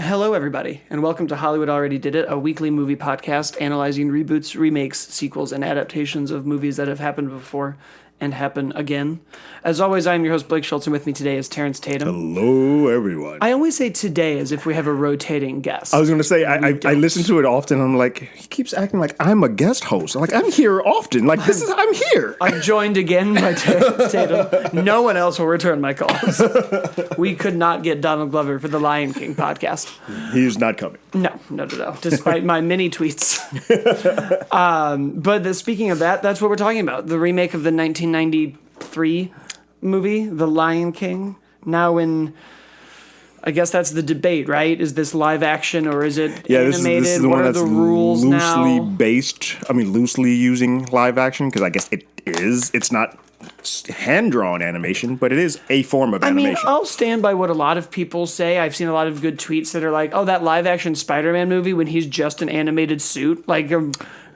Hello, everybody, and welcome to Hollywood Already Did It, a weekly movie podcast analyzing reboots, remakes, sequels, and adaptations of movies that have happened before and happen again. As always, I'm your host, Blake Schultz, and with me today is Terrence Tatum. Hello, everyone. I always say today as if we have a rotating guest. I was going to say, I listen to it often. I'm like, he keeps acting like I'm a guest host. I'm like, I'm here often. Like, I'm here. I'm joined again by Terrence Tatum. No one else will return my calls. We could not get Donald Glover for the Lion King podcast. He's not coming. No. Despite my many tweets. But speaking of that, that's what we're talking about. The remake of the 1993 movie, The Lion King. Now I guess that's the debate, right? Is this live action or is it animated? This is the what one are that's the rules loosely now? Loosely using live action, because I guess it is. It's not hand-drawn animation, but it is a form of animation. I'll stand by what a lot of people say. I've seen a lot of good tweets that are like, oh, that live-action Spider-Man movie when he's just an animated suit. Like,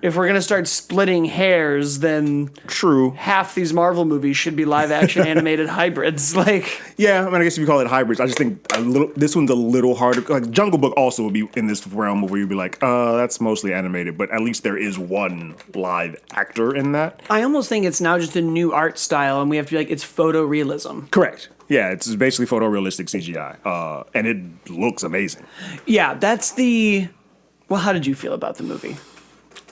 if we're going to start splitting hairs, then True. half these Marvel movies should be live-action animated hybrids. Like, Yeah, I guess if you call it hybrids, I just think this one's a little harder. Like Jungle Book also would be in this realm where you'd be like, that's mostly animated, but at least there is one live actor in that. I almost think it's now just a new art style, and we have to be like, it's photorealism. Correct. Yeah, it's basically photorealistic CGI, and it looks amazing. Yeah, well, how did you feel about the movie?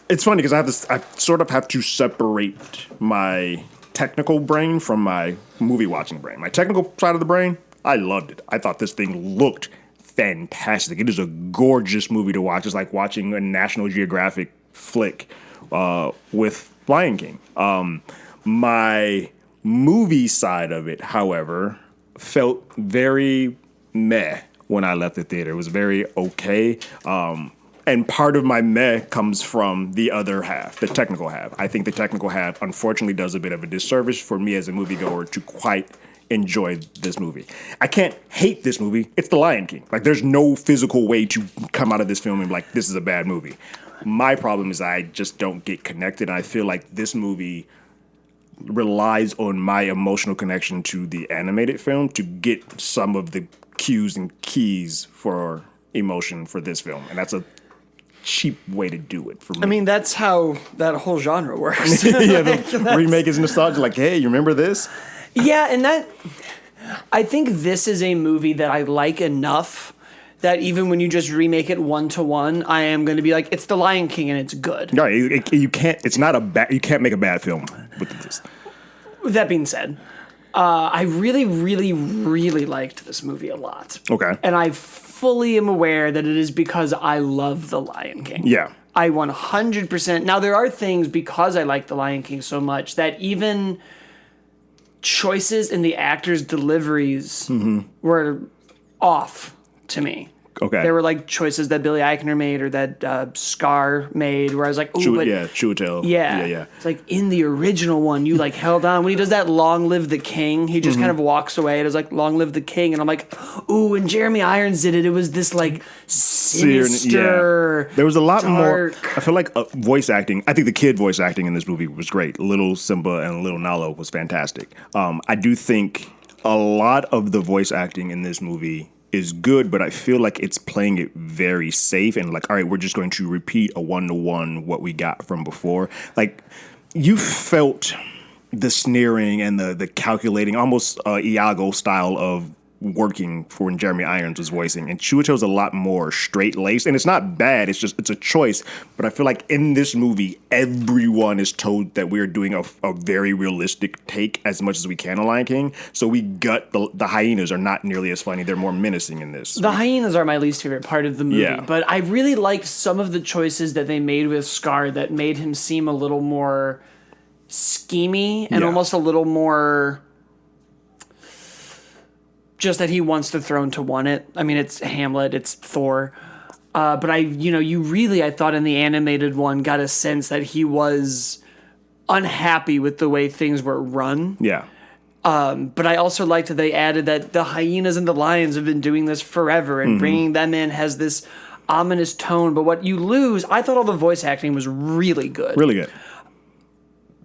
It's funny because I sort of have to separate my technical brain from my movie watching brain. My technical side of the brain, I loved it. I thought this thing looked fantastic. It is a gorgeous movie to watch. It's like watching a National Geographic flick with Lion King. My movie side of it, however, felt very meh when I left the theater. It was very okay. And part of my meh comes from the other half, the technical half. I think the technical half, unfortunately, does a bit of a disservice for me as a moviegoer to quite enjoy this movie. I can't hate this movie. It's The Lion King. Like, there's no physical way to come out of this film and be like, this is a bad movie. My problem is I just don't get connected. And I feel like this movie relies on my emotional connection to the animated film to get some of the cues and keys for emotion for this film. And that's a cheap way to do it for me. I mean, that's how that whole genre works. Yeah, the remake is nostalgia. Like, hey, you remember this? Yeah, and I think this is a movie that I like enough that even when you just remake it 1-to-1, I am going to be like, it's The Lion King and it's good. No, you can't. It's not you can't make a bad film with this. With that being said, I really, really, really liked this movie a lot. Okay. And I fully am aware that it is because I love The Lion King. Yeah. I 100%. Now, there are things because I like The Lion King so much that even choices in the actors' deliveries were off to me. Okay. There were like choices that Billy Eichner made or that Scar made where I was like, ooh, Chiwetel. Yeah. It's like in the original one, you like held on. When he does that Long Live the King, he just kind of walks away. It is like Long Live the King. And I'm like, ooh, when Jeremy Irons did it, it was this like sinister. Yeah. There was a lot dark. more. I feel like voice acting. I think the kid voice acting in this movie was great. Little Simba and Little Nala was fantastic. I do think a lot of the voice acting in this movie is good, but I feel like it's playing it very safe and like, all right, we're just going to repeat a 1-to-1 what we got from before. Like, you felt the sneering and the calculating, almost Iago style of working for when Jeremy Irons was voicing. And Chiwetel's a lot more straight-laced, and it's not bad, it's a choice. But I feel like in this movie, everyone is told that we're doing a very realistic take as much as we can on Lion King. So we gut the hyenas are not nearly as funny. They're more menacing in this. The hyenas are my least favorite part of the movie, Yeah. but I really liked some of the choices that they made with Scar that made him seem a little more schemy and almost a little more just that he wants the throne to want it. I mean, it's Hamlet, it's Thor. But I thought in the animated one got a sense that he was unhappy with the way things were run. Yeah. But I also liked that they added that the hyenas and the lions have been doing this forever, and bringing them in has this ominous tone. But what you lose, I thought all the voice acting was really good. Really good.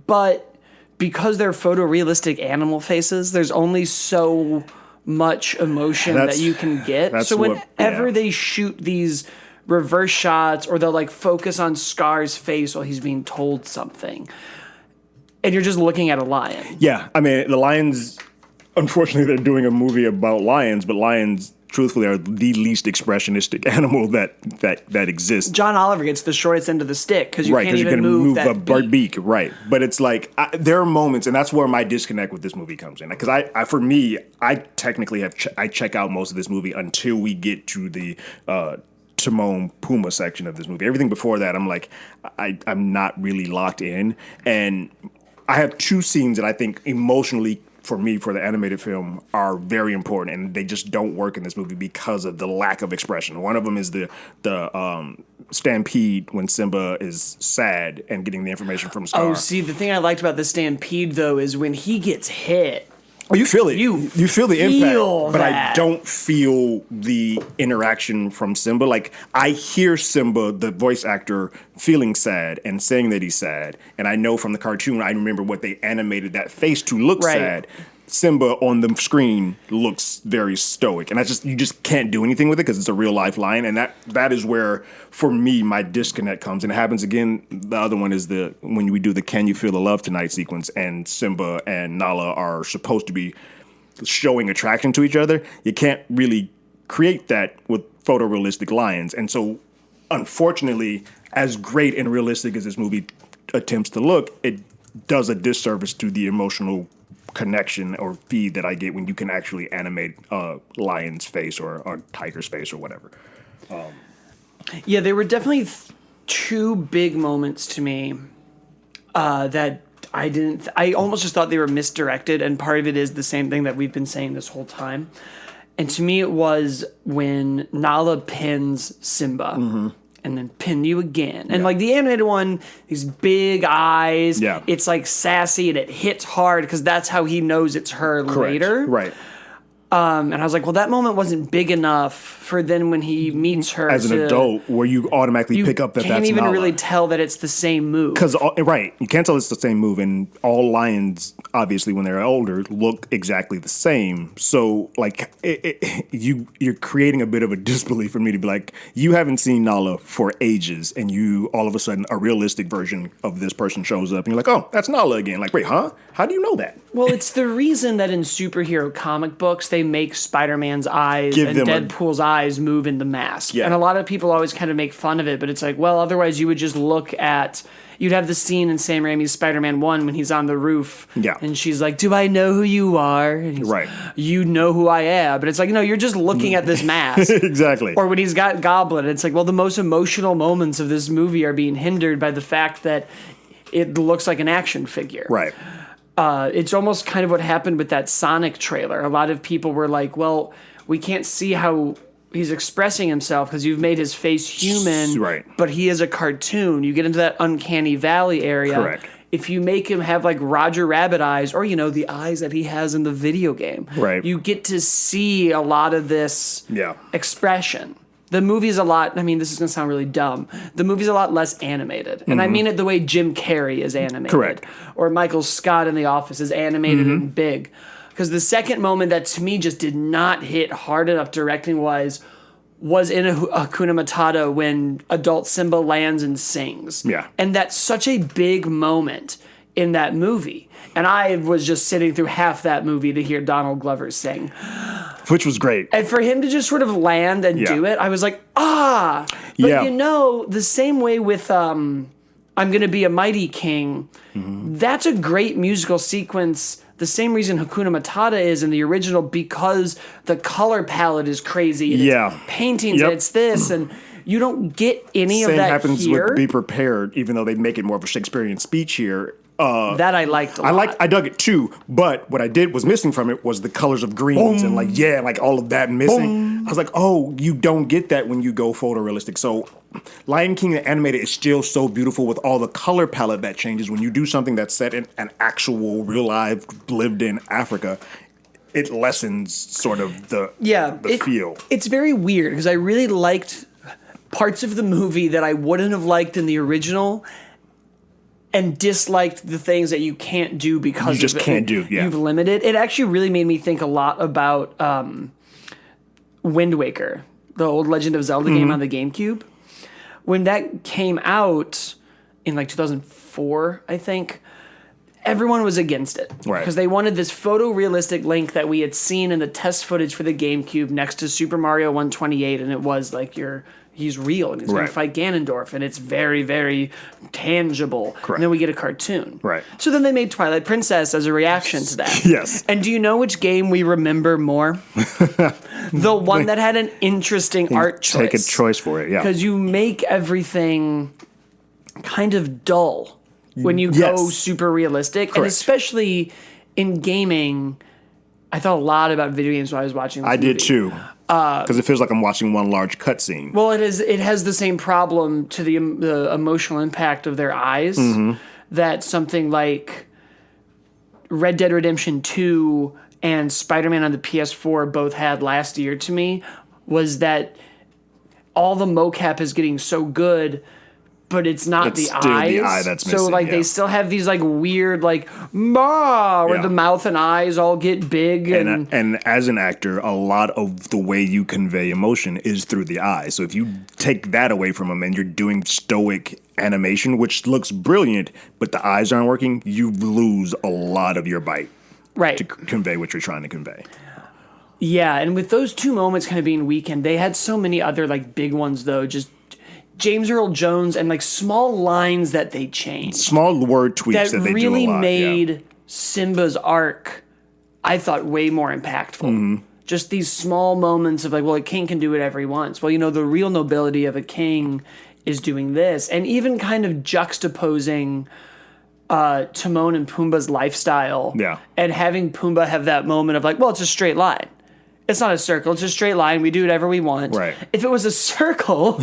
But because they're photorealistic animal faces, there's only so much emotion that you can get. So whenever they shoot these reverse shots, or they'll like focus on Scar's face while he's being told something, and you're just looking at a lion. Yeah, I mean, the lions, unfortunately, they're doing a movie about lions, but lions, truthfully, are the least expressionistic animal that exists. John Oliver gets the shortest end of the stick because you can't even move that beak. Right. But it's like, there are moments, and that's where my disconnect with this movie comes in. Because for me, I technically I check out most of this movie until we get to the Timon Pumbaa section of this movie. Everything before that, I'm like, I'm not really locked in. And I have two scenes that I think emotionally, for me, for the animated film, are very important, and they just don't work in this movie because of the lack of expression. One of them is the stampede when Simba is sad and getting the information from Scar. Oh, see, the thing I liked about the stampede, though, is when he gets hit. Oh, you feel it. You feel the impact, but that. I don't feel the interaction from Simba. Like, I hear Simba, the voice actor, feeling sad and saying that he's sad, and I know from the cartoon, I remember what they animated that face to look sad. Simba on the screen looks very stoic, and you just can't do anything with it because it's a real life lion, and that is where, for me, my disconnect comes. And it happens again. The other one is when we do the "Can You Feel the Love Tonight" sequence, and Simba and Nala are supposed to be showing attraction to each other. You can't really create that with photorealistic lions, and so unfortunately, as great and realistic as this movie attempts to look, it does a disservice to the emotional connection or feed that I get when you can actually animate a lion's face or a tiger's face or whatever. Yeah, there were definitely two big moments to me that I almost just thought they were misdirected, and part of it is the same thing that we've been saying this whole time. And to me, it was when Nala pins Simba. And then pin you again. And like the animated one, these big eyes. Yeah. It's like sassy and it hits hard because that's how he knows it's her later. Right. And I was like, well, that moment wasn't big enough for then when he meets her as an adult, where you automatically pick up that that's can't even Nala. really tell that it's the same move. Because you can't tell it's the same move, and all lions, obviously, when they're older, look exactly the same. So, like, you're creating a bit of a disbelief for me to be like, you haven't seen Nala for ages, and you all of a sudden a realistic version of this person shows up, and you're like, oh, that's Nala again. Like, wait, huh? How do you know that? Well, it's the reason that in superhero comic books they make Spider-Man's eyes and Deadpool's eyes move in the mask. Yeah. And a lot of people always kind of make fun of it, but it's like, well, otherwise you would just you'd have the scene in Sam Raimi's Spider-Man 1 when he's on the roof. Yeah. And she's like, do I know who you are? And he's right. You know who I am. But it's like, no, you're just looking at this mask. Exactly. Or when he's got Goblin, it's like, well, the most emotional moments of this movie are being hindered by the fact that it looks like an action figure. Right. It's almost kind of what happened with that Sonic trailer. A lot of people were like, well, we can't see how he's expressing himself because you've made his face human, right? But he is a cartoon. You get into that uncanny valley area. Correct. If you make him have like Roger Rabbit eyes, or the eyes that he has in the video game, right? You get to see a lot of this expression. The movie's a lot, this is going to sound really dumb. The movie's a lot less animated. And I mean it the way Jim Carrey is animated. Correct. Or Michael Scott in The Office is animated and big. Because the second moment that to me just did not hit hard enough directing-wise was in Hakuna Matata when adult Simba lands and sings. Yeah. And that's such a big moment in that movie. And I was just sitting through half that movie to hear Donald Glover sing. Which was great. And for him to just sort of land and do it, I was like, ah! But the same way with I'm Gonna Be a Mighty King, that's a great musical sequence. The same reason Hakuna Matata is in the original, because the color palette is crazy. And it's paintings and it's this, and you don't get any of that here. Same happens with Be Prepared, even though they make it more of a Shakespearean speech here. That I liked a lot. I dug it too, but what I did was missing from it was the colors of greens and like all of that missing. I was like, oh, you don't get that when you go photorealistic. So Lion King the animated is still so beautiful with all the color palette that changes when you do something that's set in an actual real life lived in Africa. It lessens sort of the feel. It's very weird because I really liked parts of the movie that I wouldn't have liked in the original. and disliked the things that you can't do because You just of it. can't do, yeah. You've limited. It actually really made me think a lot about Wind Waker, the old Legend of Zelda game on the GameCube. When that came out in like 2004, I think, everyone was against it. Right. Because they wanted this photorealistic Link that we had seen in the test footage for the GameCube next to Super Mario 128, and it was like he's real and he's going Right. to fight Ganondorf, and it's very, very tangible. Correct. And then we get a cartoon. Right. So then they made Twilight Princess as a reaction to that. Yes. And do you know which game we remember more? The one that had an interesting art choice. Take a choice for it, yeah. Because you make everything kind of dull when you Yes. go super realistic. And Correct. especially in gaming, I thought a lot about video games when I was watching this I did movie. too. Because it feels like I'm watching one large cutscene. Well, it has the same problem to the emotional impact of their eyes that something like Red Dead Redemption 2 and Spider-Man on the PS4 both had last year to me, was that all the mocap is getting so good, but it's not It's the still eyes. the eye that's so missing, like yeah. they still have these like weird like where Yeah. the mouth and eyes all get big And as an actor, a lot of the way you convey emotion is through the eye. So if you take that away from them and you're doing stoic animation, which looks brilliant, but the eyes aren't working, you lose a lot of your bite right. to convey what you're trying to convey. Yeah, and with those two moments kind of being weakened, they had so many other like big ones though, just James Earl Jones and like small lines that they changed Small word tweaks that they really do a lot. made Simba's arc, I thought, way more impactful. Just these small moments of like, well, a king can do whatever he wants. Well, the real nobility of a king is doing this, and even kind of juxtaposing Timon and Pumbaa's lifestyle, Yeah. and having Pumbaa have that moment of like, well, it's a straight line. It's not a circle. It's a straight line. We do whatever we want. Right. If it was a circle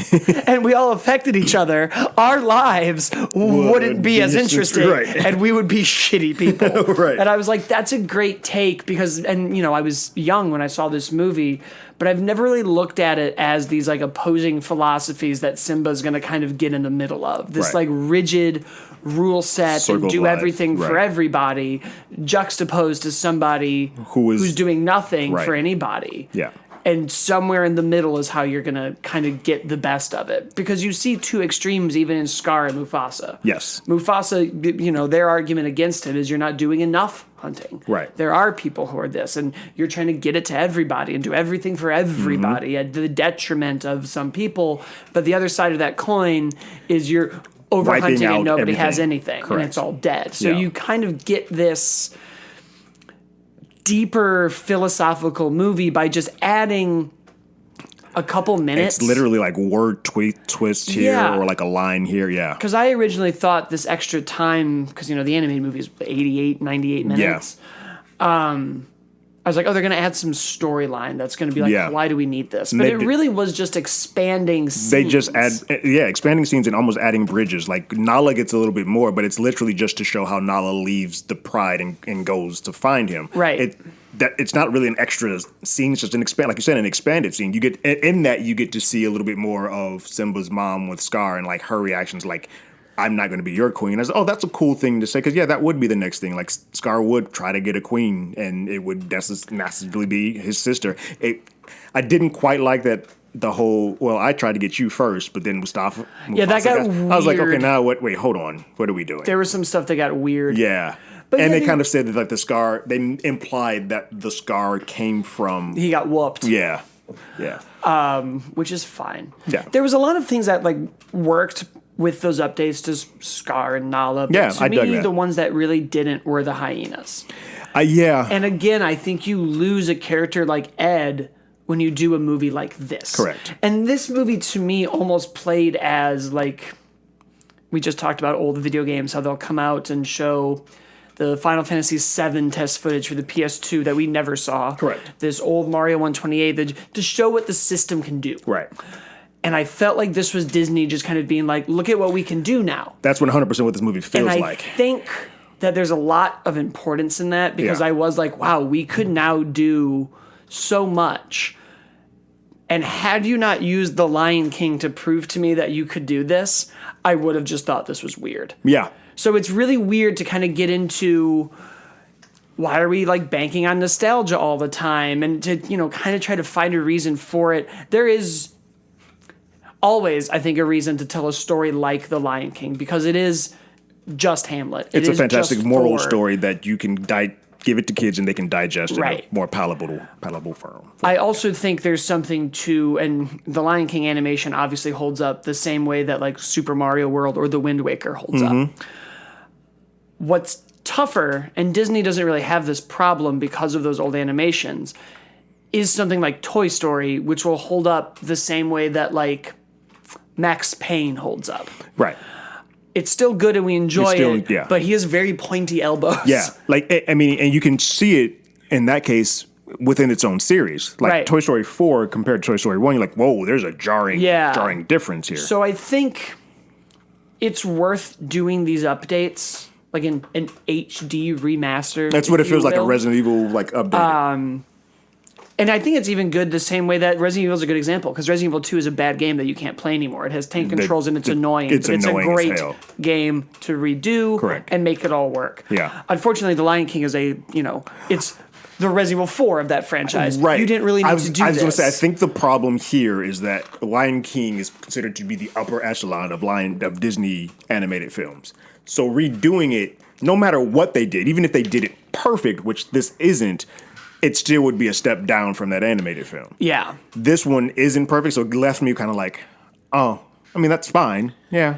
and we all affected each other, our lives wouldn't be as interesting, right. and we would be shitty people. Right. And I was like, that's a great take because, I was young when I saw this movie, but I've never really looked at it as these like opposing philosophies that Simba's going to kind of get in the middle of. This Right. like rigid rule set Circle and of do life. everything for Right. everybody, juxtaposed to somebody who's doing nothing Right. for anybody. Yeah. And somewhere in the middle is how you're going to kind of get the best of it. Because you see two extremes even in Scar and Mufasa. Yes. Mufasa, their argument against it is you're not doing enough hunting. Right. There are people who are this, and you're trying to get it to everybody and do everything for everybody at the detriment of some people. But the other side of that coin is you're over Wiping hunting out and nobody has everything. anything. Correct. And it's all dead. So Yeah. you kind of get this deeper philosophical movie by just adding a couple minutes. It's literally like word twist here Yeah. or like a line here. Yeah. Because I originally thought this extra time, because, the animated movie is 88, 98 minutes. I was like, oh, they're going to add some storyline that's going to be like, Yeah. why do we need this? But They it did- really was just expanding scenes. They just add, expanding scenes and almost adding bridges. Like Nala gets a little bit more, but it's literally just to show how Nala leaves the Pride and goes to find him. Right. It's not really an extra scene. It's just like you said, an expanded scene. You get in that you get to see a little bit more of Simba's mom with Scar and like her reactions, like, I'm not going to be your queen. I was, oh, that's a cool thing to say because that would be the next thing. Like Scar would try to get a queen, and it would necessarily be his sister. I didn't quite like that. The whole, well, I tried to get you first, but then Mufasa that got I was like, okay, weird. now what? Wait, hold on. What are we doing? There was some stuff that got weird. Yeah. But and yeah, they kind of said that like the Scar, they implied that the Scar came from. He got whooped. Yeah. Yeah. Which is fine. Yeah. There was a lot of things that like worked with those updates to Scar and Nala. But Yeah, to I me, dug that. the ones that really didn't were the hyenas. Yeah. And again, I think you lose a character like Ed when you do a movie like this. Correct. And this movie to me almost played as like we just talked about old video games, how they'll come out and show the Final Fantasy VII test footage for the PS2 that we never saw. Correct. This old Mario 128 to show what the system can do. Right. And I felt like this was Disney just kind of being like, look at what we can do now. That's 100% what this movie feels And I like. think that there's a lot of importance in that because Yeah. I was like, wow, we could now do so much. And had you not used The Lion King to prove to me that you could do this, I would have just thought this was weird. Yeah. So it's really weird to kind of get into why are we like banking on nostalgia all the time and to, kind of try to find a reason for it. There is always, I think, a reason to tell a story like The Lion King because it is just Hamlet. It's a fantastic moral Thor. story that you can give it to kids and they can digest in a more palatable form. I also think there's something to, and the Lion King animation obviously holds up the same way that like Super Mario World or The Wind Waker holds up. What's tougher, and Disney doesn't really have this problem because of those old animations, is something like Toy Story, which will hold up the same way that like Max Payne holds up. Right. It's still good and we enjoy it, yeah. but he has very pointy elbows. Yeah, like I mean, and you can see it in that case within its own series. Like Toy Story 4 compared to Toy Story 1, you're like, whoa, there's a jarring difference here. So I think it's worth doing these updates, like an HD remaster. That's what it feels like, a Resident Evil like update. And I think it's even good the same way that Resident Evil is a good example, because Resident Evil 2 is a bad game that you can't play anymore. It has tank controls and it's annoying. It's but annoying it's a great as hell. game to redo and make it all work. Yeah. Unfortunately, The Lion King is it's the Resident Evil 4 of that franchise. Right. You didn't really need to do this. I was going to say, I think the problem here is that Lion King is considered to be the upper echelon of Disney animated films. So redoing it, no matter what they did, even if they did it perfect, which this isn't, it still would be a step down from that animated film. Yeah. This one isn't perfect, so it left me kind of like, oh, I mean, that's fine. Yeah.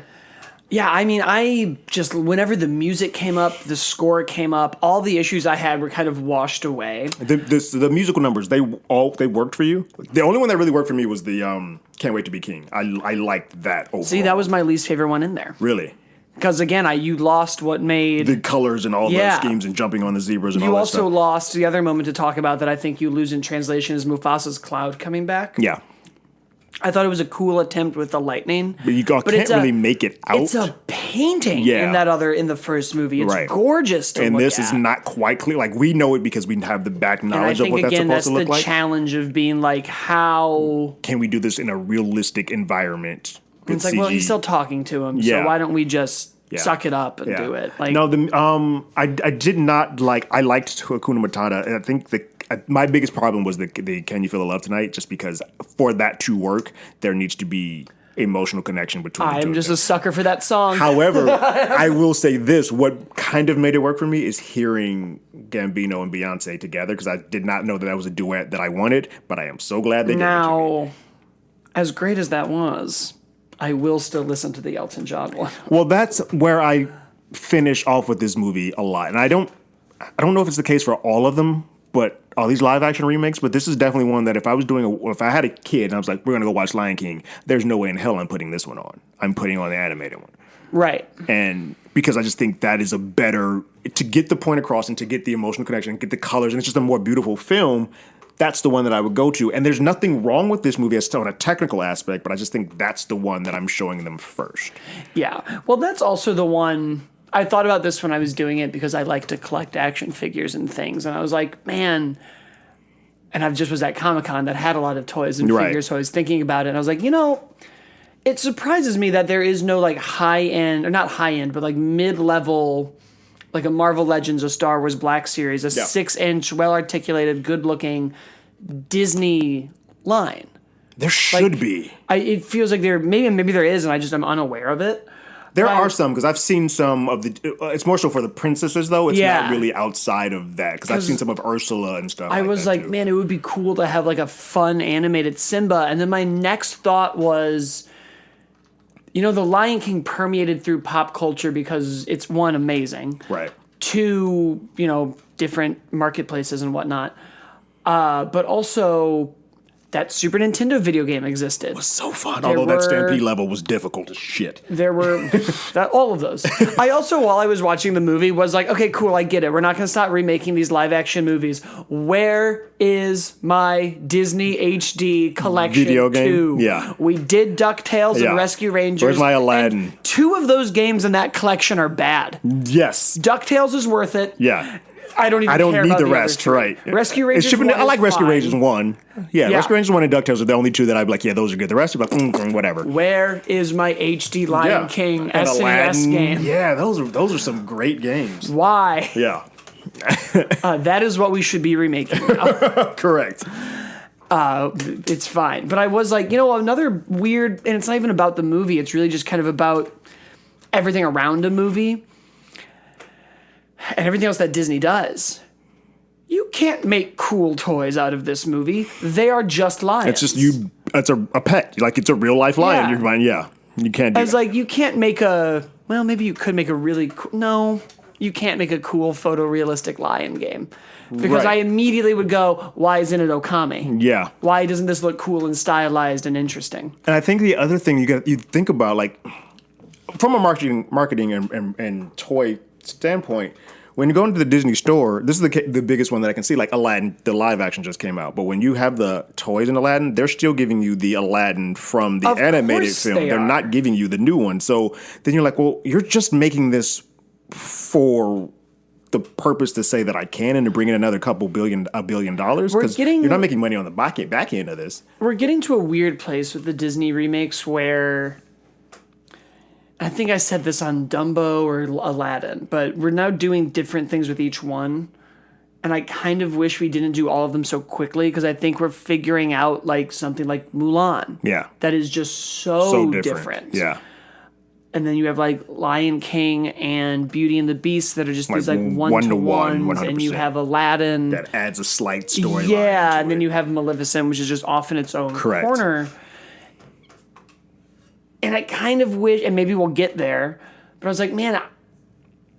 Yeah, I mean, I just, whenever the music came up, the score came up, all the issues I had were kind of washed away. The musical numbers, they worked for you? The only one that really worked for me was the Can't Wait to Be King. I liked that overall. See, that was my least favorite one in there. Really? Because again, you lost what made the colors and all the schemes and jumping on the zebras and all that stuff. You also lost the other moment to talk about that I think you lose in translation is Mufasa's cloud coming back. Yeah. I thought it was a cool attempt with the lightning. But you can't really make it out. It's a painting in the first movie. It's gorgeous to look at. And this is not quite clear. Like, we know it because we have the back knowledge of what that's supposed to look like. And I think, again, that's the challenge of being like, how... Can we do this in a realistic environment? It's like, well, he's still talking to him, so why don't we just suck it up and do it? Like, no, I did not like... I liked Hakuna Matata, and I think my biggest problem was the Can You Feel the Love Tonight, just because for that to work, there needs to be emotional connection between the two. I'm just a sucker for that song. However, I will say this, what kind of made it work for me is hearing Gambino and Beyonce together, because I did not know that was a duet that I wanted, but I am so glad they did. Now, as great as that was, I will still listen to the Elton John one. Well, that's where I finish off with this movie a lot. And I don't know if it's the case for all of them, but all these live action remakes, but this is definitely one that if I had a kid and I was like, we're going to go watch Lion King, there's no way in hell I'm putting this one on. I'm putting on the animated one. Right. And because I just think that is a better, to get the point across and to get the emotional connection, get the colors, and it's just a more beautiful film, that's the one that I would go to. And there's nothing wrong with this movie on a technical aspect, but I just think that's the one that I'm showing them first. Yeah. Well, that's also the one... I thought about this when I was doing it because I like to collect action figures and things. And I was like, man... And I just was at Comic-Con that had a lot of toys and figures, so I was thinking about it. And I was like, it surprises me that there is no, like, high-end... Or not high-end, but, like, mid-level... Like a Marvel Legends, a Star Wars Black Series, a 6-inch, well-articulated, good-looking Disney line. There should be. It feels like maybe there is, and I'm unaware of it. There are some, because I've seen some of the... it's more so for the princesses, though. It's not really outside of that, because I've seen some of Ursula and stuff. I was like, man, it would be cool to have like a fun animated Simba. And then my next thought was, The Lion King permeated through pop culture because it's, one, amazing. Right. Two, different marketplaces and whatnot. But also... That Super Nintendo video game existed. It was so fun, although that Stampede level was difficult as shit. There were all of those. I also, while I was watching the movie, was like, okay, cool, I get it. We're not going to stop remaking these live-action movies. Where is my Disney HD collection video game? 2? Yeah. We did DuckTales and Rescue Rangers. Where's my Aladdin? And 2 of those games in that collection are bad. Yes. DuckTales is worth it. Yeah. I don't even I don't care need about the other rest, three. right? Rescue Rangers. It should be, 1 I like is Rescue fine. Rangers 1. Yeah, Yeah. Rescue Rangers 1 and DuckTales are the only two that I'd be like, yeah, those are good. The rest are like, whatever. Where is my HD Lion King and SNES Aladdin. game? Yeah, those are some great games. Why? Yeah, That is what we should be remaking now. correct. It's fine. But I was like, another weird, and it's not even about the movie. It's really just kind of about everything around a movie and everything else that Disney does. You can't make cool toys out of this movie. They are just lions. It's just you. It's a pet. Like it's a real life lion. Yeah. You're fine. Yeah, you can't do. I was that. like, you can't make maybe you could make a really cool, no, you can't make a cool photorealistic lion game. Because Right. I immediately would go, why isn't it Okami? Yeah. Why doesn't this look cool and stylized and interesting? And I think the other thing you think about, like, from a marketing and toy standpoint, when you go into the Disney store, this is the biggest one that I can see. Like Aladdin, the live action just came out, but when you have the toys in Aladdin, they're still giving you the Aladdin from the Of animated course film. they They're are. not giving you the new one. So then you're like, well, you're just making this for the purpose to say that I can and to bring in another $1 billion because you're not making money on the back end of this. We're getting to a weird place with the Disney remakes where I think I said this on Dumbo or Aladdin, but we're now doing different things with each one. And I kind of wish we didn't do all of them so quickly because I think we're figuring out like something like Mulan. Yeah. That is just so different. Yeah. And then you have like Lion King and Beauty and the Beast that are just these like one-to-one, one-to-ones. And you 100%. have Aladdin. That adds a slight storyline. Yeah, and then you have Maleficent, which is just off in its own Correct. corner. And I kind of wish, and maybe we'll get there, but I was like, man,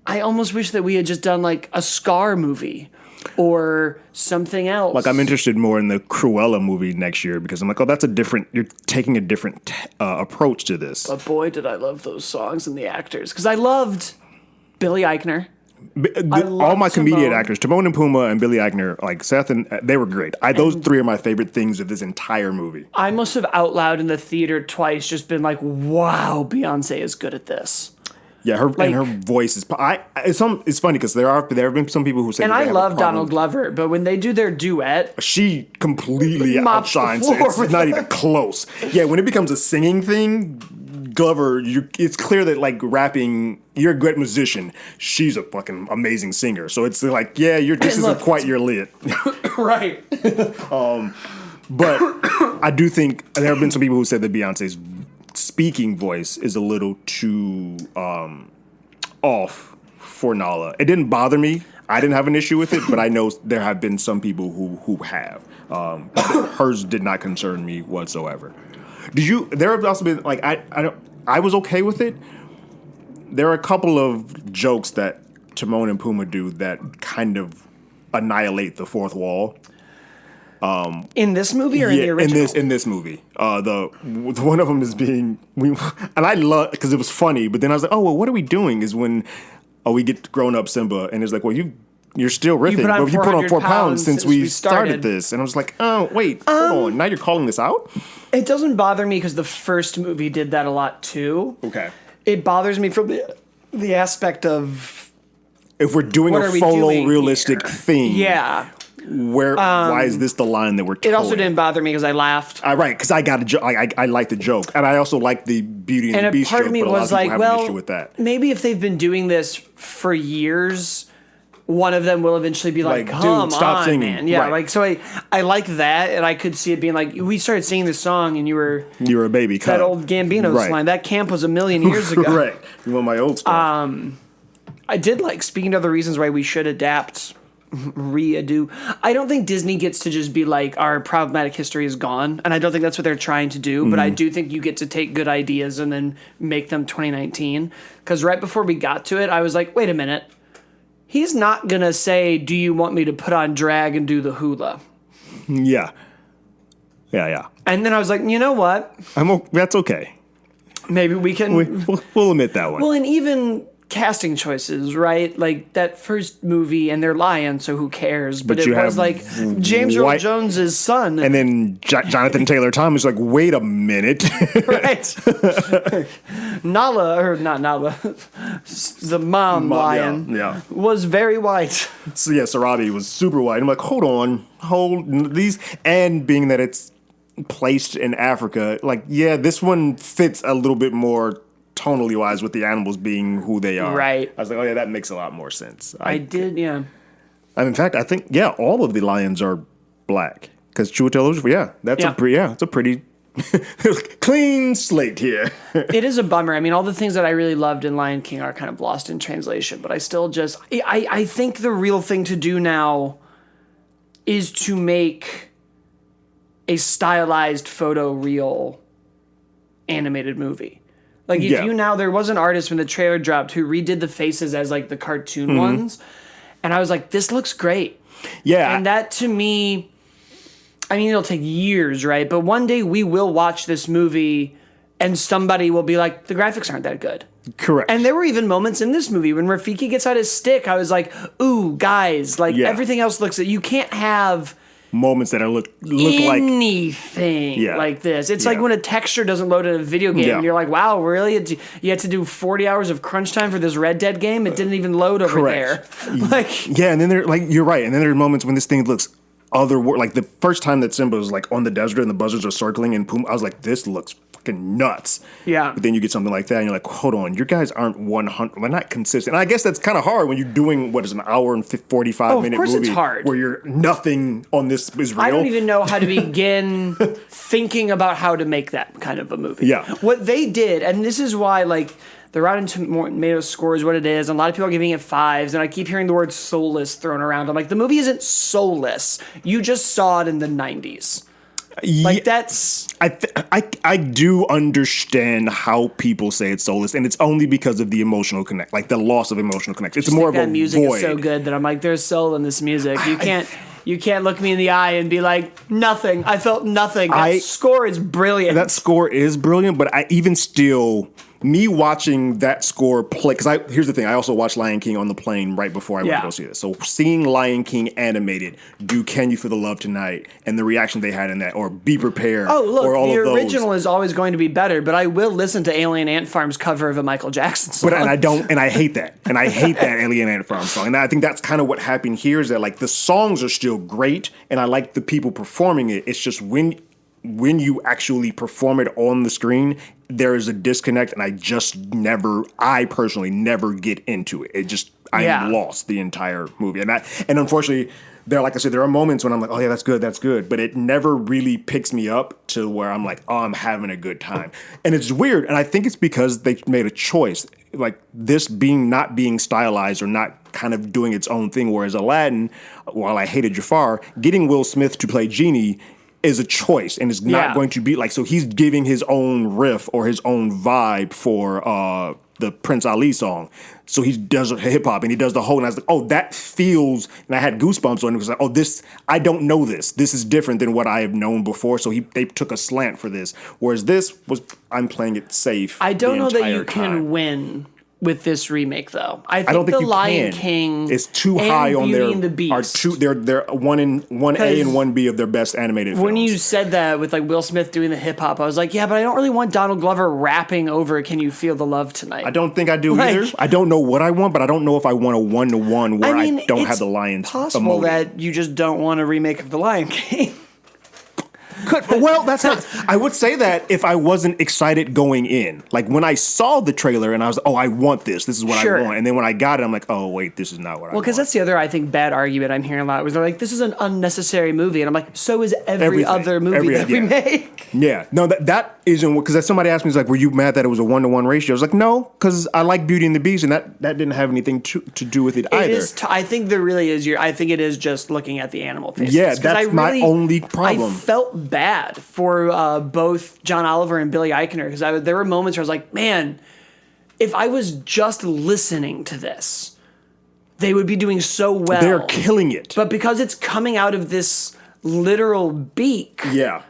I almost wish that we had just done like a Scar movie or something else. Like I'm interested more in the Cruella movie next year because I'm like, oh, you're taking a different approach to this. But boy, did I love those songs and the actors. Because I loved Billy Eichner. All my comedian Timon. actors, Timon and Pumbaa and Billy Eichner, like Seth, and they were great. Those three are my favorite things of this entire movie. I must have out loud in the theater twice just been like, wow, Beyonce is good at this. Yeah, her voice is. It's funny because there have been some people who say. And that I they have a love problem. Donald Glover, but when they do their duet, She completely Mops the outshines floor it. It's with not her. even close. Yeah, when it becomes a singing thing, Glover, it's clear that like rapping, you're a great musician. She's a fucking amazing singer. So it's like, yeah, this isn't quite your lit. right? But I do think there have been some people who said that Beyonce's speaking voice is a little too off for Nala. It didn't bother me. I didn't have an issue with it, but I know there have been some people who have. Hers did not concern me whatsoever. There have also been like I was okay with it. There are a couple of jokes that Timon and Pumbaa do that kind of annihilate the fourth wall. In this movie or in the original? In this movie, the one of them is and I love because it was funny. But then I was like, oh well, what are we doing? Is when we get grown up Simba, and it's like, well, you're still riffing, but you put on 4 pounds since we started this, and I was like, oh wait, hold on, now you're calling this out? It doesn't bother me because the first movie did that a lot too. Okay, It bothers me from the aspect of if we're doing what a are we photo doing realistic here? thing, Yeah. why is this the line that we're It also towing? didn't bother me because I laughed. Right, because I got a joke. I like the joke, and I also like the Beauty and the And a Beast part joke. of me but a lot was of people like, have an well, issue with that. maybe if they've been doing this for years, one of them will eventually be like, Like, come dude, stop on, singing. man. Yeah, Right. like, so I like that, and I could see it being like, we started singing this song, and you were You're a baby. that old Gambino Right. line. That camp was a million years ago. Right. You want my old stuff. I did like, speaking of the reasons why we should adapt, redo. I don't think Disney gets to just be like, our problematic history is gone. And I don't think that's what they're trying to do. But I do think you get to take good ideas and then make them 2019. Because right before we got to it, I was like, wait a minute. He's not going to say, do you want me to put on drag and do the hula? Yeah. Yeah. And then I was like, you know what? That's okay. Maybe we can... We'll admit that one. Well, and even casting choices, right? Like that first movie, and they're lying, so who cares? But it you was have like James Earl white- Jones's son. And then Jonathan Taylor Thomas is like, wait a minute. Right. Nala, or not Nala, the mom lion yeah. was very white. So yeah, Sarabi was super white. I'm like, hold these, and being that it's placed in Africa, like, yeah, this one fits a little bit more tonally wise with the animals being who they are. Right. I was like, oh yeah, that makes a lot more sense. I did, yeah. And in fact, I think, yeah, all of the lions are black. Because Chiwetel, it's a pretty clean slate here. It is a bummer. I mean, all the things that I really loved in Lion King are kind of lost in translation, but I still just, I think the real thing to do now is to make a stylized photoreal animated movie. Like, there was an artist when the trailer dropped who redid the faces as like the cartoon ones. And I was like, this looks great. Yeah. And that to me, I mean, it'll take years, right? But one day we will watch this movie and somebody will be like, the graphics aren't that good. Correct. And there were even moments in this movie when Rafiki gets out his stick, I was like, ooh, guys, like everything else looks, you can't have moments that look anything like this. It's like when a texture doesn't load in a video game and you're like, wow, really? You had to do 40 hours of crunch time for this Red Dead game? It didn't even load over there. And then there, like, you're right. And then there are moments when this thing looks like the first time that Simba was like on the desert and the buzzards are circling and Puma, I was like, this looks fucking nuts. Yeah. But then you get something like that and you're like, hold on, your guys aren't 100, they're not consistent. And I guess that's kind of hard when you're doing what is an hour and 45 minute movie. It's hard. Where you're nothing on this is real. I don't even know how to begin thinking about how to make that kind of a movie. Yeah. What they did, and this is why, like, the Rotten Tomatoes score is what it is, and a lot of people are giving it 5s, and I keep hearing the word soulless thrown around. I'm like, the movie isn't soulless. You just saw it in the 90s. Like, that's... I do understand how people say it's soulless, and it's only because of the emotional connect, like the loss of emotional connection. It's more of a music void. Is so good that I'm like, there's soul in this music. You can't look me in the eye and be like, nothing. I felt nothing. That score is brilliant. That score is brilliant, but I even still... Me watching that score play, because here's the thing, I also watched Lion King on the plane right before I went to go see this. So seeing Lion King animated, do Can You Feel the Love Tonight, and the reaction they had in that, or Be Prepared, oh, look, or all the of those. original is always going to be better, but I will listen to Alien Ant Farm's cover of a Michael Jackson song. And I hate that. And I hate that Alien Ant Farm song. And I think that's kind of what happened here is that, like, the songs are still great, and I like the people performing it. It's just when you actually perform it on the screen, there is a disconnect, and I personally never get into it. I'm lost the entire movie. And unfortunately, like I said, there are moments when I'm like, oh yeah, that's good. But it never really picks me up to where I'm like, oh, I'm having a good time. And it's weird. And I think it's because they made a choice. Like this not being stylized or not kind of doing its own thing. Whereas Aladdin, while I hated Jafar, getting Will Smith to play Genie is a choice, and it's not going to be like, so he's giving his own riff or his own vibe for the Prince Ali song. So he does hip hop and he does the whole, and I was like, oh, that feels, and I had goosebumps on it because like, oh, I don't know this. This is different than what I have known before. So they took a slant for this. Whereas this was, I'm playing it safe. I don't know that you can win with this remake, though. I don't think the Lion King is too high on Beauty their and the Beast. They're 1A and 1B of their best animated films. When you said that with like Will Smith doing the hip hop, I was like, yeah, but I don't really want Donald Glover rapping over "Can You Feel the Love Tonight." I don't think I do either. I don't know what I want, but I don't know if I want a 1-to-1 where I don't have the lions. It's possible that you just don't want a remake of the Lion King. Well, that's not. I would say that if I wasn't excited going in, like when I saw the trailer and I was, oh, I want this. This is what I want. And then when I got it, I'm like, oh, wait, this is not what I want. Well, because that's the other, I think, bad argument I'm hearing a lot. Was they're like, this is an unnecessary movie, and I'm like, so is every other movie that we make. Yeah, no, that isn't because somebody asked me, like, were you mad that it was a 1-to-1 ratio? I was like, no, because I like Beauty and the Beast, and that didn't have anything to do with it either. I think there really is. I think it is just looking at the animal faces. Yeah, that's my only problem. I felt bad for both John Oliver and Billy Eichner because there were moments where I was like, man, if I was just listening to this, they would be doing so well. They're killing it. But because it's coming out of this literal beak. Yeah.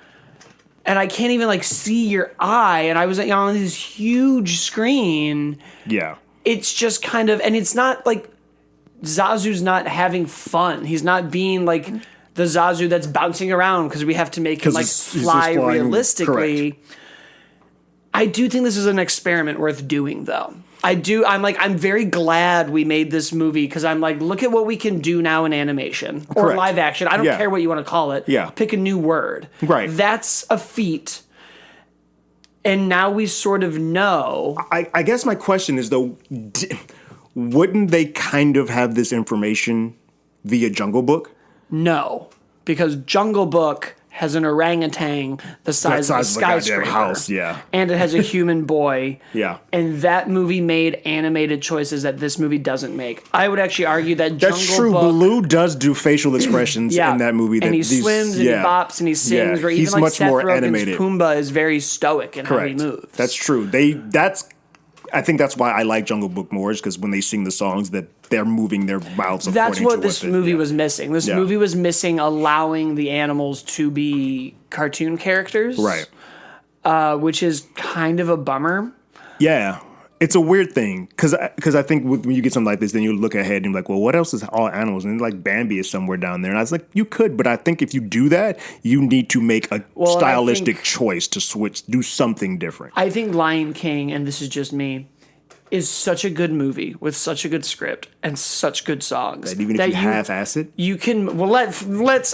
And I can't even like see your eye. And I was on this huge screen. Yeah. it's just kind of, and it's not like Zazu's not having fun. He's not being like the Zazu that's bouncing around because we have to make him like fly realistically. Correct. I do think this is an experiment worth doing, though. I'm very glad we made this movie because I'm like, look at what we can do now in animation or Correct. live action. I don't care what you want to call it. Yeah. Pick a new word. Right. That's a feat. And now we sort of know. I guess my question is, though, wouldn't they kind of have this information via Jungle Book? No, because Jungle Book has an orangutan the size of a skyscraper. House, yeah. And it has a human boy. Yeah. And that movie made animated choices that this movie doesn't make. I would actually argue that Jungle Book... That's true. Baloo does do facial expressions in that movie. And he swims and he bops and he sings. Where he's even like much Seth more Rogen's animated. Pumbaa is very stoic in how he moves. That's true. I think that's why I like Jungle Book more, is because when they sing the songs, that they're moving their mouths. That's what this movie was missing. This movie was missing allowing the animals to be cartoon characters, right? Which is kind of a bummer. Yeah, it's a weird thing because I think when you get something like this, then you look ahead and you're like, well, what else is all animals? And like Bambi is somewhere down there, and I was like, you could, but I think if you do that, you need to make a stylistic choice to do something different. I think Lion King, and this is just me, is such a good movie with such a good script and such good songs. That even if you half-ass it? You can, let's,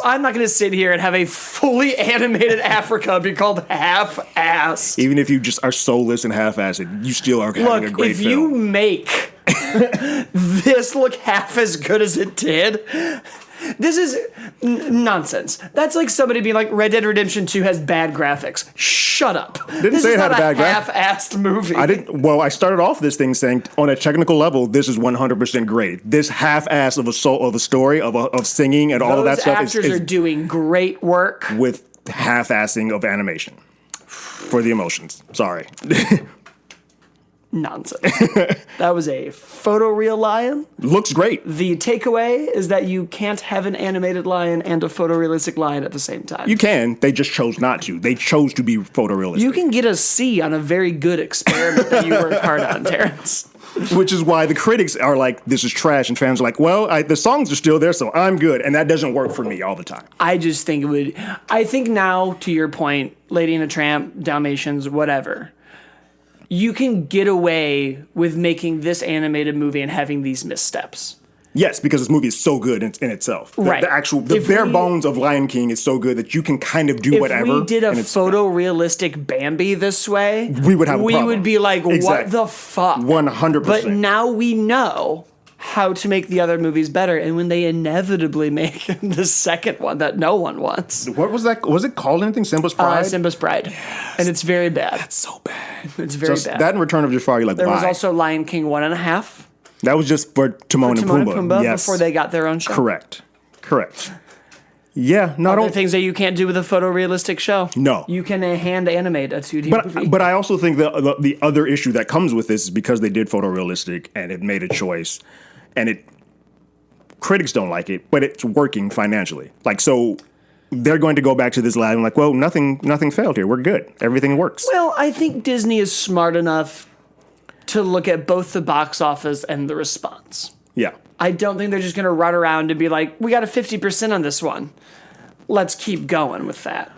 I'm not going to sit here and have a fully animated Africa be called half-assed. Even if you just are soulless and half-assed, you still are having a great film. If you make this look half as good as it did, this is nonsense. That's like somebody being like, Red Dead Redemption 2 has bad graphics. Shut up. Didn't say it had a bad graphic. Half-assed movie. I started off this thing saying, on a technical level, this is 100% great. This half-ass of a story of singing and all of that stuff. Those actors are doing great work with half-assing of animation for the emotions. Sorry. Nonsense. That was a photoreal lion. Looks great. The takeaway is that you can't have an animated lion and a photorealistic lion at the same time. You can. They just chose not to. They chose to be photorealistic. You can get a C on a very good experiment that you worked hard on, Terrence. Which is why the critics are like, this is trash, and fans are like, well, the songs are still there, so I'm good. And that doesn't work for me all the time. I just think it would... I think now, to your point, Lady and the Tramp, Dalmatians, whatever... You can get away with making this animated movie and having these missteps. Yes, because this movie is so good in itself. Right. The bare bones of Lion King is so good that you can kind of do whatever. If we did a photorealistic Bambi this way, we would have a problem. We would be like, what the fuck? 100%. But now we know how to make the other movies better, and when they inevitably make the second one that no one wants. What was that? Was it called anything? Simba's Pride? Simba's Pride. Yes. And it's very bad. That's so bad. It's very bad. That and Return of Jafar, you're like, there why? was also Lion King 1.5. That was just for Timon and Pumbaa. Yes. Before they got their own show. Correct. Yeah, Other things that you can't do with a photorealistic show. No. You can hand animate a 2D movie. But I also think the other issue that comes with this is because they did photorealistic and it made a choice, and critics don't like it, but it's working financially. Like, so they're going to go back to this lab and like, well, nothing failed here. We're good. Everything works. Well, I think Disney is smart enough to look at both the box office and the response. Yeah. I don't think they're just going to run around and be like, we got a 50% on this one. Let's keep going with that.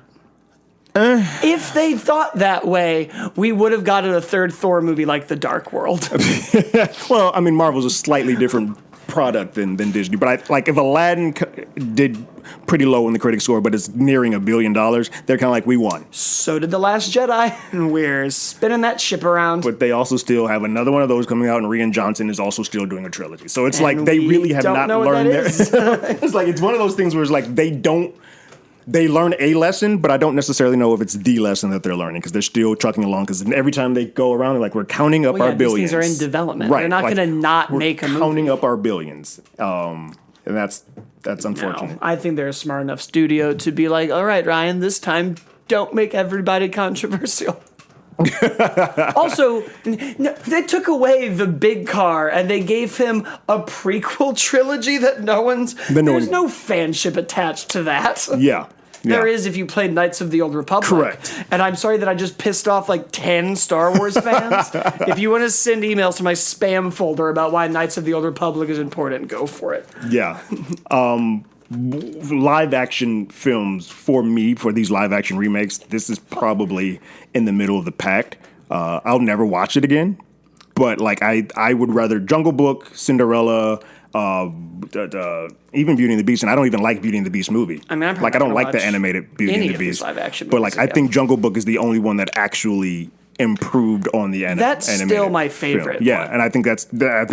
If they thought that way, we would have gotten a third Thor movie like The Dark World. Well, I mean, Marvel's a slightly different product than Disney, but if Aladdin did pretty low in the critic score, but it's nearing $1 billion, they're kind of like, we won. So did The Last Jedi, and we're spinning that ship around. But they also still have another one of those coming out, and Rian Johnson is also still doing a trilogy. So it's like they really have not learned their... It's like, it's one of those things where it's like they learn a lesson, but I don't necessarily know if it's the lesson that they're learning because they're still trucking along. Because every time they go around, they're like, we're counting up our billions. These things are in development. Right. They're not going to not make a movie. We're counting up our billions. And that's unfortunate. No, I think they're a smart enough studio to be like, all right, Ryan, this time don't make everybody controversial. Also, they took away the big car and they gave him a prequel trilogy that there's no fanship attached to that. Yeah. There is if you played Knights of the Old Republic. Correct. And I'm sorry that I just pissed off like 10 Star Wars fans. If you want to send emails to my spam folder about why Knights of the Old Republic is important, go for it. Yeah. Live action films, for me, for these live action remakes, this is probably in the middle of the pack. I'll never watch it again. But like I would rather Jungle Book, Cinderella, even Beauty and the Beast, and I don't even like Beauty and the Beast movie. I mean, I'm like I don't like the animated Beauty and the Beast. Live action but like I think Jungle Book is the only one that actually improved on the That's animated still my favorite film. Yeah, one. and I think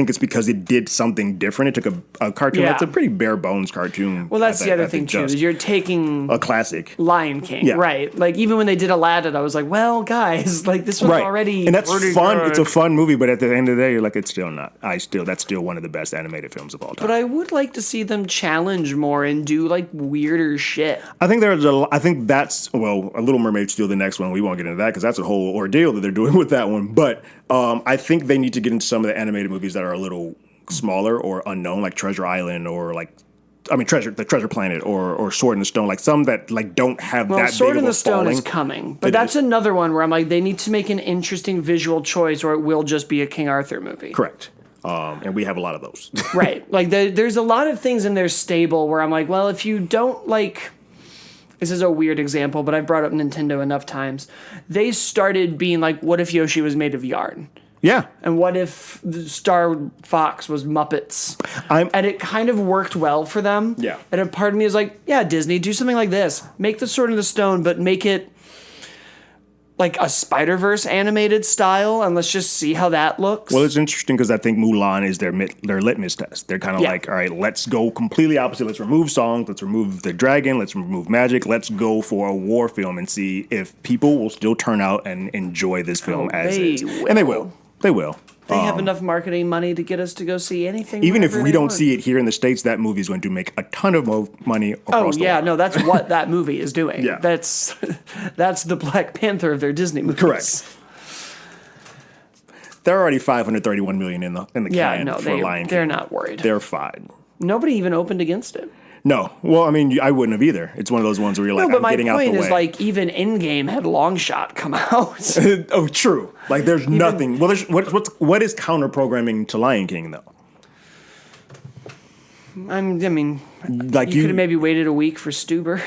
it's because it did something different. It took a cartoon Yeah. that's a pretty bare bones cartoon. Well, that's the other thing too. Is you're taking a classic Lion King, Yeah. right? Like even when they did Aladdin, I was like, well, guys, like this was already and that's pretty fun. good. It's a fun movie, but at the end of the day, you're like, it's still not. That's still one of the best animated films of all time. But I would like to see them challenge more and do like weirder shit. I think that's A Little Mermaid's still the next one. We won't get into that because that's a whole ordeal that they're doing with that one. But I think they need to get into some of the animated movies that are a little smaller or unknown, like Treasure Island or the Treasure Planet or Sword in the Stone, like some that like don't have that Sword big in of a the Stone following. is coming, but that's another one where I'm like, they need to make an interesting visual choice, or it will just be a King Arthur movie. Correct. And we have a lot of those. Right. Like there's a lot of things in their stable where I'm like, well, if you don't like. This is a weird example, but I've brought up Nintendo enough times. They started being like, what if Yoshi was made of yarn? Yeah. And what if the Star Fox was Muppets? And it kind of worked well for them. Yeah. And a part of me is like, yeah, Disney, do something like this. Make the Sword in the Stone, but make it like a Spider-Verse animated style, and let's just see how that looks. Well, it's interesting because I think Mulan is their litmus test. They're kind of like, all right, let's go completely opposite. Let's remove songs. Let's remove the dragon. Let's remove magic. Let's go for a war film and see if people will still turn out and enjoy this film as is. And they will. They will. They have enough marketing money to get us to go see anything. Even if we don't see it here in the States, that movie is going to make a ton of money across the world. No, that's what that movie is doing. Yeah. That's the Black Panther of their Disney movies. Correct. They're already $531 million in the can for Lion King. They're not worried. They're fine. Nobody even opened against it. No. Well, I mean, I wouldn't have either. It's one of those ones where you're like, I'm getting out the way. My point is, like, even Endgame had Longshot come out. Oh, true. Like, there's nothing. Well, what is counter programming to Lion King, though? I mean, like you could have maybe waited a week for Stuber.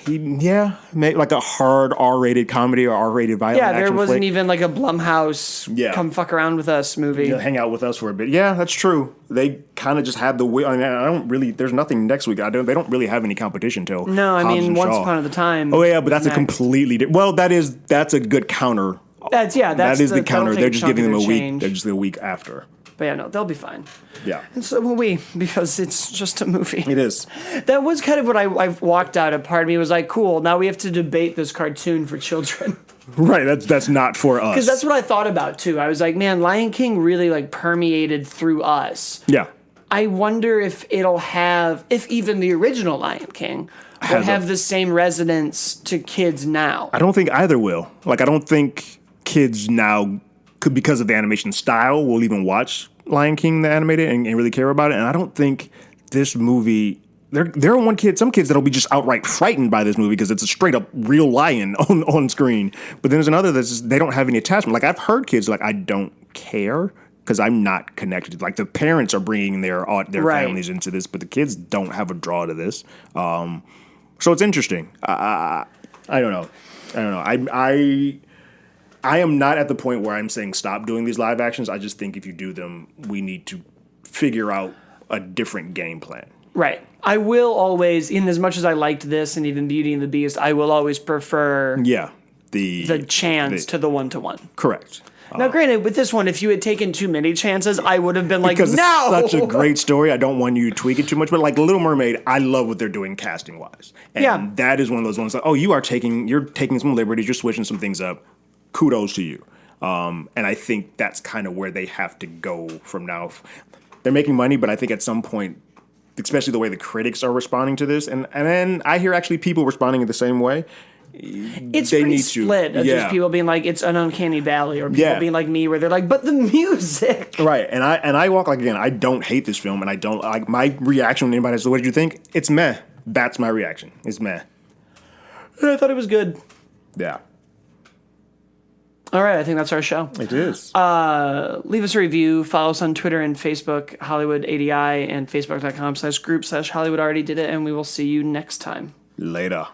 Like a hard R-rated comedy or R-rated violent action there wasn't flick. even like a Blumhouse come fuck around with us movie. Hang out with us for a bit. Yeah, that's true. They kind of just had the way. I mean, I don't really. There's nothing next week. They don't really have any competition till. No, I mean, Once Shaw. Upon a Time. Oh yeah, but that's a completely. Well, that's a good counter. That is the counter. They're just giving them a week. Change. They're just the week after. But yeah, no, they'll be fine. Yeah. And so will we, because it's just a movie. It is. That was kind of what I walked out of. Part of me was like, cool, now we have to debate this cartoon for children. Right, that's not for us. Because that's what I thought about, too. I was like, man, Lion King really, like, permeated through us. Yeah. I wonder if if even the original Lion King would have the same resonance to kids now. I don't think either will. Like, I don't think kids now could, because of the animation style, will even watch Lion King the animated and really care about it. And I don't think this movie. There are some kids that'll be just outright frightened by this movie because it's a straight up real lion on screen. But then there's another they don't have any attachment. Like I've heard kids like, I don't care because I'm not connected. Like the parents are bringing their families into this, but the kids don't have a draw to this. So it's interesting. I don't know. I am not at the point where I'm saying stop doing these live actions. I just think if you do them, we need to figure out a different game plan. Right. I will always, in as much as I liked this and even Beauty and the Beast, I will always prefer the chance to the one-to-one. Correct. Now, granted, with this one, if you had taken too many chances, I would have been like, no! Because it's such a great story, I don't want you to tweak it too much. But like Little Mermaid, I love what they're doing casting-wise. And that is one of those ones like, you're taking some liberties, you're switching some things up. Kudos to you. And I think that's kind of where they have to go from now. They're making money, but I think at some point, especially the way the critics are responding to this, and then I hear actually people responding in the same way. It's pretty split of just people being like, it's an uncanny valley, or people being like me, where they're like, but the music. Right, and I walk like, again, I don't hate this film, and I don't, like, my reaction when anybody says, what did you think? It's meh. That's my reaction. It's meh. I thought it was good. Yeah, All right, I think that's our show. it is. Leave us a review. Follow us on Twitter and Facebook, HollywoodADI, and Facebook.com/group/Hollywood already did it, and we will see you next time. Later.